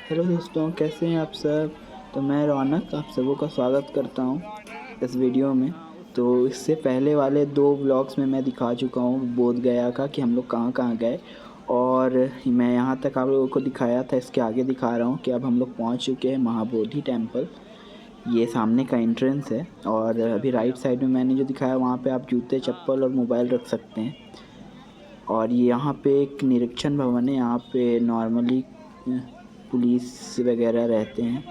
Hello दोस्तों, कैसे हैं आप सब। तो मैं रौनक आप सबों का स्वागत करता हूं इस वीडियो में। तो इससे पहले वाले 2 व्लॉग्स में मैं दिखा चुका हूं बोध गया का कि हम लोग कहां कहां गए, और मैं यहां तक आप लोगों को दिखाया था। इसके आगे दिखा रहा हूं कि अब हम लोग पहुंच चुके हैं महाबोधि टेम्पल। ये सामने का एंट्रेंस है, और अभी राइट साइड में मैंने जो दिखाया वहाँ पे आप जूते, चप्पल और मोबाइल रख सकते हैं। और ये यहाँ पे एक निरीक्षण भवन है। यहाँ पे नॉर्मली पुलिस वगैरह रहते हैं,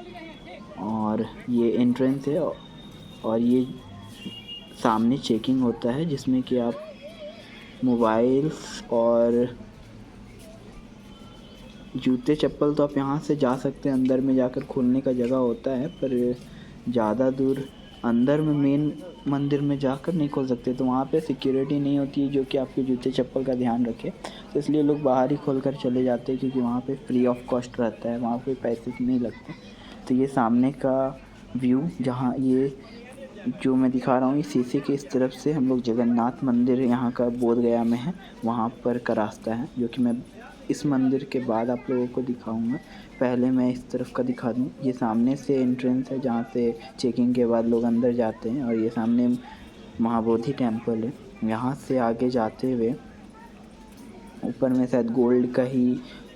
और ये एंट्रेंस है। और ये सामने चेकिंग होता है जिसमें कि आप मोबाइल्स और जूते चप्पल तो आप यहाँ से जा सकते हैं, अंदर में जाकर खोलने का जगह होता है, पर ज़्यादा दूर अंदर में मेन मंदिर में जाकर नहीं खोल सकते। तो वहाँ पे सिक्योरिटी नहीं होती है जो कि आपके जूते चप्पल का ध्यान रखे। तो इसलिए लोग बाहर ही खोल कर चले जाते हैं, क्योंकि वहाँ पे फ्री ऑफ कॉस्ट रहता है, वहाँ पे पैसे नहीं लगते। तो ये सामने का व्यू, जहाँ ये जो मैं दिखा रहा हूँ, ये शीशे के इस तरफ से हम लोग जगन्नाथ मंदिर यहाँ का बोध गया में है, वहाँ पर का रास्ता है, जो कि मैं इस मंदिर के बाद आप लोगों को दिखाऊंगा। पहले मैं इस तरफ का दिखा दूँ। ये सामने से एंट्रेंस है जहाँ से चेकिंग के बाद लोग अंदर जाते हैं, और ये सामने महाबोधि टेम्पल है। यहाँ से आगे जाते हुए ऊपर में शायद गोल्ड का ही,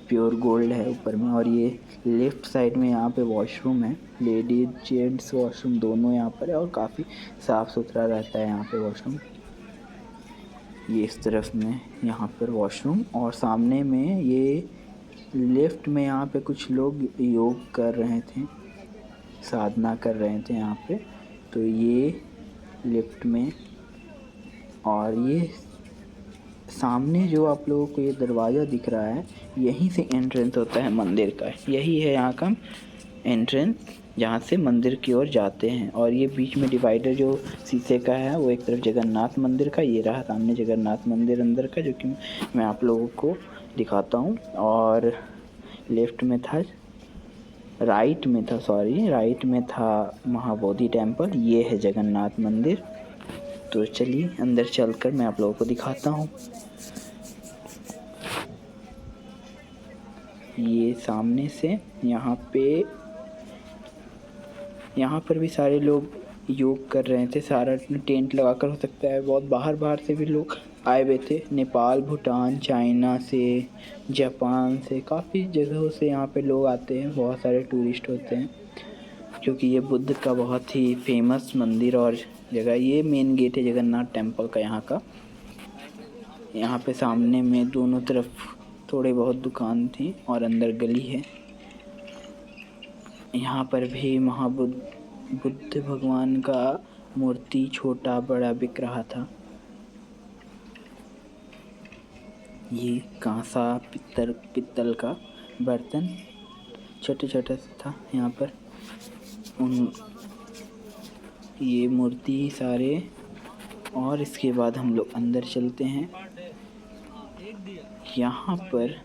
प्योर गोल्ड है ऊपर में। और ये लेफ़्ट साइड में यहाँ पे वॉशरूम है, लेडीज जेंट्स वॉशरूम दोनों यहाँ पर है, और काफ़ी साफ़ सुथरा रहता है यहाँ पे वॉशरूम। ये इस तरफ में यहाँ पर वॉशरूम, और सामने में ये लेफ़्ट में यहाँ पे कुछ लोग योग कर रहे थे, साधना कर रहे थे यहाँ पे। तो ये लेफ़्ट में, और ये सामने जो आप लोगों को ये दरवाज़ा दिख रहा है, यहीं से एंट्रेंस होता है मंदिर का। यही है यहाँ का एंट्रेंस, जहाँ से मंदिर की ओर जाते हैं। और ये बीच में डिवाइडर जो शीशे का है, वो एक तरफ जगन्नाथ मंदिर का, ये रहा सामने जगन्नाथ मंदिर अंदर का, जो कि मैं आप लोगों को दिखाता हूँ। और लेफ़्ट में था, राइट में था महाबोधि टेम्पल। ये है जगन्नाथ मंदिर। तो चलिए अंदर चलकर मैं आप लोगों को दिखाता हूँ। ये सामने से यहाँ पर भी सारे लोग योग कर रहे थे। सारा टेंट लगाकर, हो सकता है बहुत बाहर से भी लोग आए हुए थे। नेपाल, भूटान, चाइना से, जापान से, काफ़ी जगहों से यहाँ पे लोग आते हैं। बहुत सारे टूरिस्ट होते हैं, क्योंकि ये बुद्ध का बहुत ही फेमस मंदिर और जगह। ये मेन गेट है जगन्नाथ टेम्पल का यहाँ का। यहाँ पे सामने में दोनों तरफ थोड़े बहुत दुकान थी, और अंदर गली है। यहाँ पर भी बुद्ध भगवान का मूर्ति छोटा बड़ा बिक रहा था। ये कांसा पित्तल का बर्तन छोटे छोटे सा था यहाँ पर। ये मूर्ति सारे, और इसके बाद हम लोग अंदर चलते हैं। यहाँ पर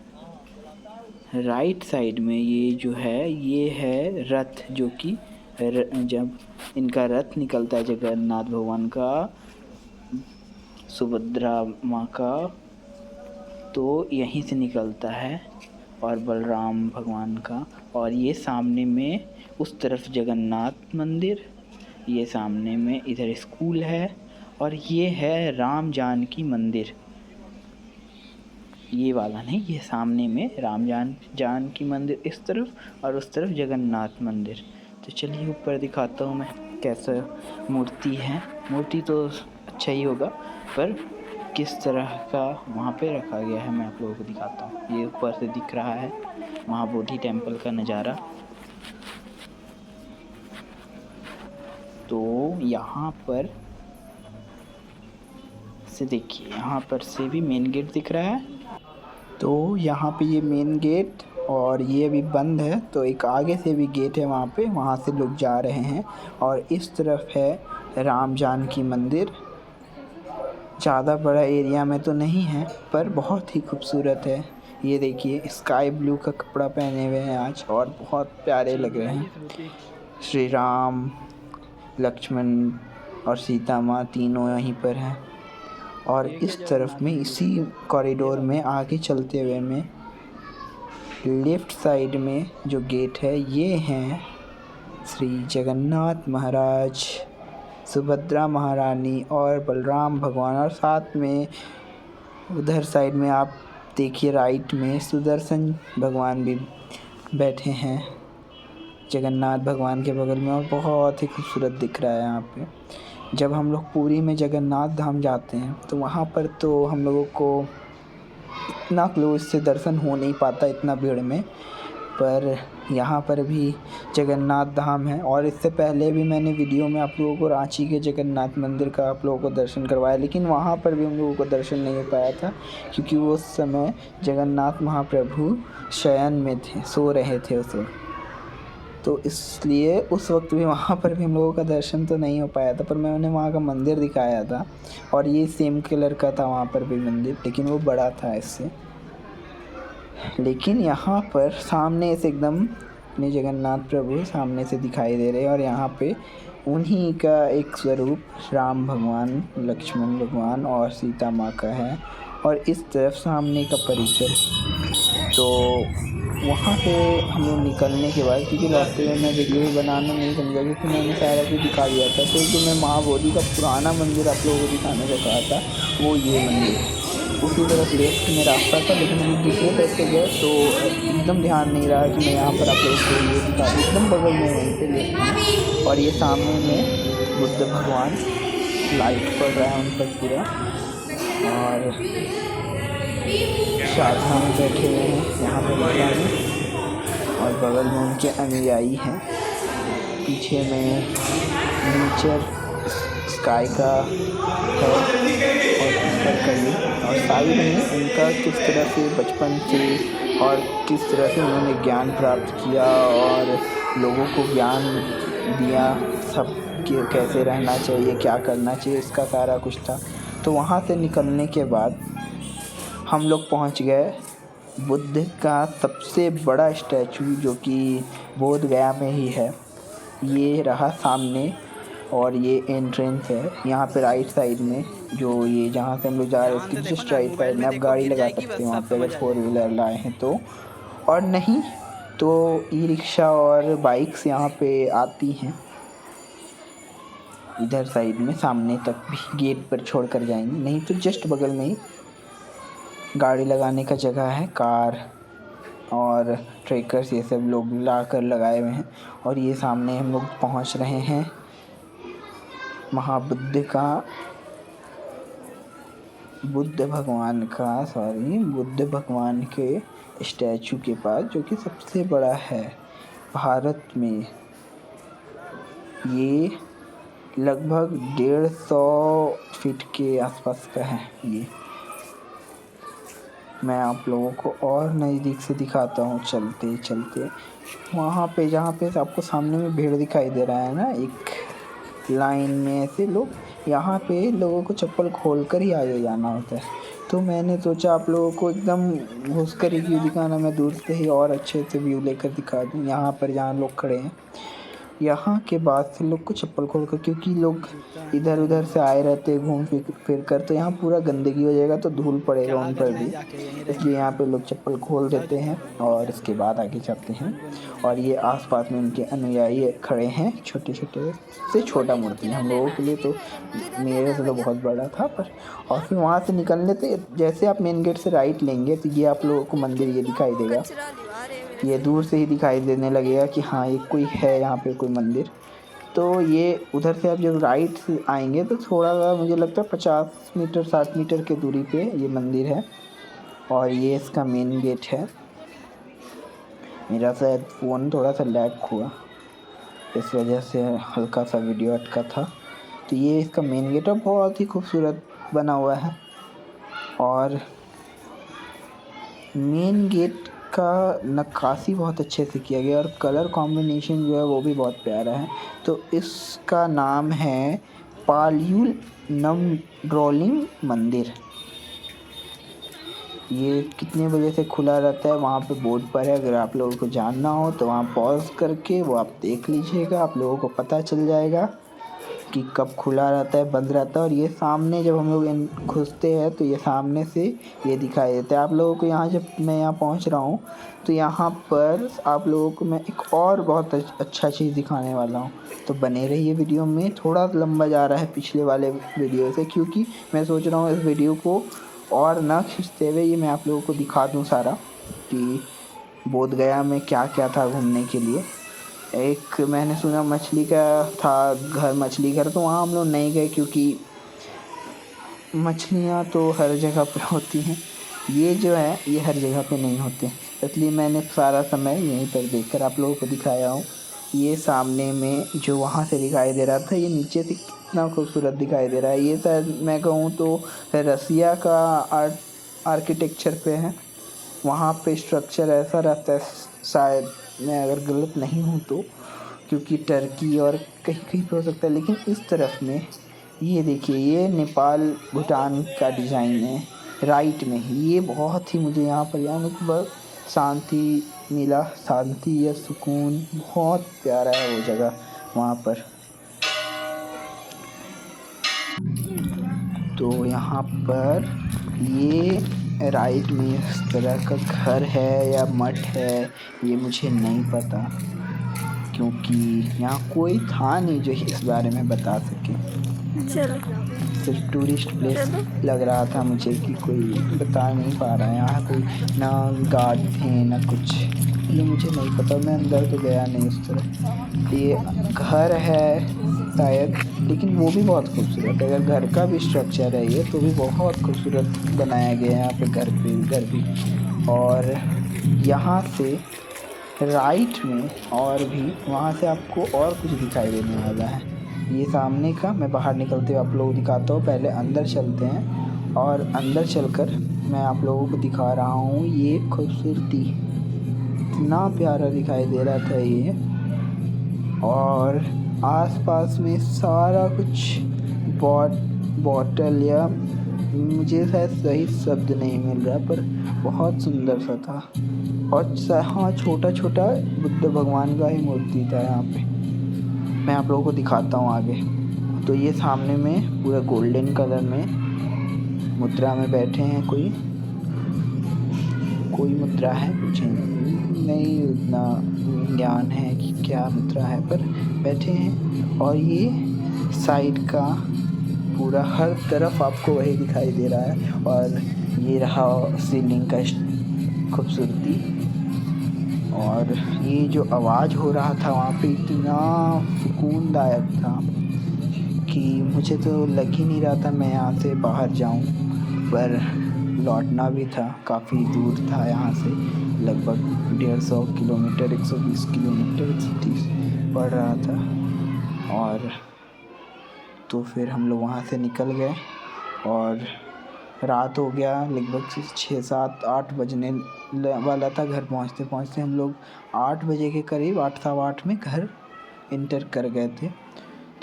राइट साइड में ये जो है, ये है रथ, जो कि जब इनका रथ निकलता है जगन्नाथ भगवान का, सुभद्रा माँ का, तो यहीं से निकलता है, और बलराम भगवान का। और ये सामने में उस तरफ जगन्नाथ मंदिर, ये सामने में इधर स्कूल है, और ये है राम जानकी मंदिर। ये वाला नहीं, ये सामने में राम जानकी मंदिर इस तरफ, और उस तरफ जगन्नाथ मंदिर। तो चलिए ऊपर दिखाता हूँ मैं कैसा मूर्ति है। मूर्ति तो अच्छा ही होगा, पर किस तरह का वहाँ पे रखा गया है मैं आप लोगों को दिखाता हूँ। ये ऊपर से दिख रहा है महाबोधि टेम्पल का नज़ारा। तो यहाँ पर से देखिए, यहाँ पर से भी मेन गेट दिख रहा है। तो यहाँ पे ये मेन गेट, और ये अभी बंद है। तो एक आगे से भी गेट है वहाँ पे, वहाँ से लोग जा रहे हैं। और इस तरफ है राम जानकी मंदिर। ज़्यादा बड़ा एरिया में तो नहीं है, पर बहुत ही खूबसूरत है। ये देखिए, स्काई ब्लू का कपड़ा पहने हुए हैं आज, और बहुत प्यारे लग रहे हैं। श्री राम, लक्ष्मण और सीता माँ तीनों यहीं पर हैं। और इस तरफ में, इसी कॉरिडोर में आगे चलते हुए में लेफ्ट साइड में जो गेट है ये हैं श्री जगन्नाथ महाराज, सुभद्रा महारानी और बलराम भगवान। और साथ में उधर साइड में आप देखिए राइट में सुदर्शन भगवान भी बैठे हैं जगन्नाथ भगवान के बगल में, और बहुत ही खूबसूरत दिख रहा है यहाँ पे। जब हम लोग पुरी में जगन्नाथ धाम जाते हैं तो वहाँ पर तो हम लोगों को इतना क्लोज से दर्शन हो नहीं पाता इतना भीड़ में, पर यहाँ पर भी जगन्नाथ धाम है। और इससे पहले भी मैंने वीडियो में आप लोगों को रांची के जगन्नाथ मंदिर का आप लोगों को दर्शन करवाया, लेकिन वहाँ पर भी हम लोगों को दर्शन नहीं हो पाया था क्योंकि उस समय जगन्नाथ महाप्रभु शयन में थे, सो रहे थे उस वक्त, तो इसलिए उस वक्त भी वहाँ पर भी हम लोगों का दर्शन तो नहीं हो पाया था। पर मैंने वहाँ का मंदिर दिखाया था और ये सेम कलर का था वहाँ पर भी मंदिर, लेकिन वो बड़ा था इससे। लेकिन यहाँ पर सामने से एकदम अपने जगन्नाथ प्रभु सामने से दिखाई दे रहे हैं, और यहाँ पे उन्हीं का एक स्वरूप राम भगवान, लक्ष्मण भगवान और सीता माँ का है। और इस तरफ सामने का परिसर, तो वहाँ से हम लोग निकलने के बाद, क्योंकि रास्ते में मैं वीडियो बनाना नहीं समझा क्योंकि मैंने सारा कुछ दिखा दिया था, तो जो मैं महाबोधि का पुराना मंदिर आप लोगों को दिखाने का कहा था वो ये मंदिर है। उसी तरफ लेफ्ट में रास्ता था, लेकिन हम दूसरे तरफ से गए तो एकदम ध्यान नहीं रहा कि मैं यहाँ पर आप लोगों को ये दिखा दूँ। एकदम बगल में वहीं पे लेफ्ट में, और ये सामने में बुद्ध भगवान, लाइट पड़ रहा है उन पर पूरा, और साधना में बैठे हुए हैं यहाँ पर लिखा है, और बगल में उनके अनुयायी हैं। पीछे में नेचर स्काई का है और ऊपर का ये, और साइड में उनका किस तरह से बचपन से और किस तरह से उन्होंने ज्ञान प्राप्त किया और लोगों को ज्ञान दिया, सब के कैसे रहना चाहिए, क्या करना चाहिए, इसका सारा कुछ था। तो वहाँ से निकलने के बाद हम लोग पहुँच गए बुद्ध का सबसे बड़ा स्टैचू जो कि बोध गया में ही है। ये रहा सामने, और ये एंट्रेंस है। यहाँ पे राइट साइड में जो ये जहाँ से हम लोग जा रहे हैं उसकी जस्ट राइट साइड में आप गाड़ी लगा सकते हैं वहाँ पे अगर 4 व्हीलर लाए हैं तो, और नहीं तो ई रिक्शा और बाइक्स यहाँ पे आती हैं। इधर साइड में सामने तक भी गेट पर छोड़ कर जाएंगे, नहीं तो जस्ट बगल में ही गाड़ी लगाने का जगह है। कार और ट्रैकर्स ये सब लोग ला कर लगाए हुए हैं। और ये सामने हम लोग पहुंच रहे हैं बुद्ध भगवान के स्टैचू के पास, जो कि सबसे बड़ा है भारत में। ये लगभग 150 फीट के आसपास का है। ये मैं आप लोगों को और नज़दीक से दिखाता हूँ चलते चलते। वहाँ पे जहाँ पे आपको सामने में भीड़ दिखाई दे रहा है ना, एक लाइन में ऐसे लोग, यहाँ पे लोगों को चप्पल खोल कर ही आगे जाना होता है। तो मैंने सोचा आप लोगों को एकदम घुस कर ही क्यों दिखाना, मैं दूर से ही और अच्छे से व्यू लेकर दिखा दूँ। यहाँ पर जहाँ लोग खड़े हैं यहाँ के बाद से लोग को चप्पल खोल कर, क्योंकि लोग इधर उधर से आए रहते हैं घूम फिर कर, तो यहाँ पूरा गंदगी हो जाएगा तो धूल पड़ेगा उन पर भी, इसलिए यहाँ पे लोग चप्पल खोल देते हैं और इसके बाद आगे चलते हैं। और ये आसपास में उनके अनुयायी खड़े हैं, छोटे छोटे से छोटा मूर्ति हम लोगों के लिए, तो मेरे से तो बहुत बड़ा था पर। और फिर वहाँ से निकलने से जैसे आप मेन गेट से राइट लेंगे तो ये आप लोगों को मंदिर ये दिखाई देगा, ये दूर से ही दिखाई देने लगेगा कि हाँ ये कोई है यहाँ पे कोई मंदिर। तो ये उधर से आप जब राइट से आएंगे तो थोड़ा सा मुझे लगता है 50 मीटर 60 मीटर के दूरी पे ये मंदिर है, और ये इसका मेन गेट है। मेरा शायद फ़ोन थोड़ा सा लैग हुआ, इस वजह से हल्का सा वीडियो अटका था। तो ये इसका मेन गेट है, बहुत ही खूबसूरत बना हुआ है। और मेन गेट का नक्काशी बहुत अच्छे से किया गया और कलर कॉम्बिनेशन जो है वो भी बहुत प्यारा है। तो इसका नाम है पालयुल नमड्रोलिंग मंदिर। ये कितने बजे से खुला रहता है वहाँ पे बोर्ड पर है, अगर आप लोगों को जानना हो तो वहाँ पॉज करके वो आप देख लीजिएगा, आप लोगों को पता चल जाएगा कि कब खुला रहता है बंद रहता है। और ये सामने जब हम लोग घुसते हैं तो ये सामने से ये दिखाई देता है आप लोगों को। यहाँ जब मैं यहाँ पहुँच रहा हूँ तो यहाँ पर आप लोगों को मैं एक और बहुत अच्छा चीज़ दिखाने वाला हूँ, तो बने रहिए वीडियो में। थोड़ा लंबा जा रहा है पिछले वाले वीडियो से, क्योंकि मैं सोच रहा हूँ इस वीडियो को और ना खींचते हुए ये मैं आप लोगों को दिखा दूँ सारा कि बोध गया में क्या क्या था घूमने के लिए। एक मैंने सुना मछली का था घर, मछली घर, तो वहाँ हम लोग नहीं गए क्योंकि मछलियाँ तो हर जगह पे होती हैं, ये जो है ये हर जगह पे नहीं होते, इसलिए मैंने सारा समय यहीं पर देखकर आप लोगों को दिखाया हूँ। ये सामने में जो वहाँ से दिखाई दे रहा था, ये नीचे से कितना खूबसूरत दिखाई दे रहा है। ये शायद मैं कहूँ तो रसिया का आर्किटेक्चर पे है, वहाँ पे स्ट्रक्चर ऐसा रहता है शायद, मैं अगर गलत नहीं हूँ तो, क्योंकि टर्की और कहीं कहीं पे हो सकता है। लेकिन इस तरफ में ये देखिए, ये नेपाल भूटान का डिज़ाइन है राइट में ही। ये बहुत ही मुझे यहाँ पर यानी कि बहुत शांति मिला, शांति या सुकून, बहुत प्यारा है वो जगह वहाँ पर। तो यहाँ पर ये राइट में इस तरह का घर है या मठ है, ये मुझे नहीं पता, क्योंकि यहाँ कोई था नहीं जो इस बारे में बता सके। सिर्फ टूरिस्ट प्लेस लग रहा था मुझे कि कोई बता नहीं पा रहा है। यहाँ कोई ना गार्ड थे ना कुछ, इसलिए मुझे नहीं पता, मैं अंदर तो गया नहीं उस तरह। ये घर है शायद, लेकिन वो भी बहुत खूबसूरत है। अगर घर का भी स्ट्रक्चर है ये तो भी बहुत खूबसूरत बनाया गया है यहाँ पे घर भी। और यहाँ से राइट में और भी वहाँ से आपको और कुछ दिखाई देने वाला है। ये सामने का मैं बाहर निकलते हुए आप लोगों को दिखाता हूँ। पहले अंदर चलते हैं और अंदर चलकर मैं आप लोगों को दिखा रहा हूँ ये खूबसूरती, इतना प्यारा दिखाई दे रहा था ये। और आसपास में सारा कुछ बॉटल या मुझे शायद सही शब्द नहीं मिल रहा, पर बहुत सुंदर सा था। और हाँ, छोटा छोटा बुद्ध भगवान का ही मूर्ति था यहाँ पे, मैं आप लोगों को दिखाता हूँ आगे। तो ये सामने में पूरा गोल्डन कलर में मुद्रा में बैठे हैं, कोई मुद्रा है, मुझे नहीं उतना ज्ञान है कि क्या मुद्रा है, पर बैठे हैं। और ये साइड का पूरा हर तरफ आपको वही दिखाई दे रहा है। और ये रहा सीलिंग का खूबसूरती। और ये जो आवाज़ हो रहा था वहाँ पे इतना सुकूनदायक था कि मुझे तो लग ही नहीं रहा था मैं यहाँ से बाहर जाऊँ, पर लौटना भी था, काफ़ी दूर था यहाँ से, लगभग 150 किलोमीटर, 120 किलोमीटर, 130 पड़ रहा था। और तो फिर हम लोग वहाँ से निकल गए और रात हो गया, लगभग 6, 7, 8 बजने वाला था। घर पहुँचते पहुँचते हम लोग 8 बजे के करीब, 8, सवा 8 में घर इंटर कर गए थे।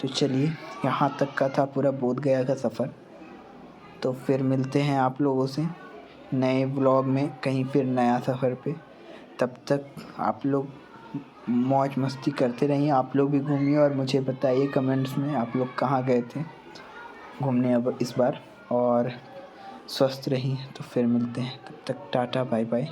तो चलिए, यहाँ तक का था पूरा बोध गया का सफ़र। तो फिर मिलते हैं आप लोगों से नए व्लॉग में, कहीं फिर नया सफ़र पे। तब तक आप लोग मौज मस्ती करते रहिए, आप लोग भी घूमिए और मुझे बताइए कमेंट्स में आप लोग कहाँ गए थे घूमने अब इस बार। और स्वस्थ रहिए, तो फिर मिलते हैं, तब तक टाटा बाय बाय।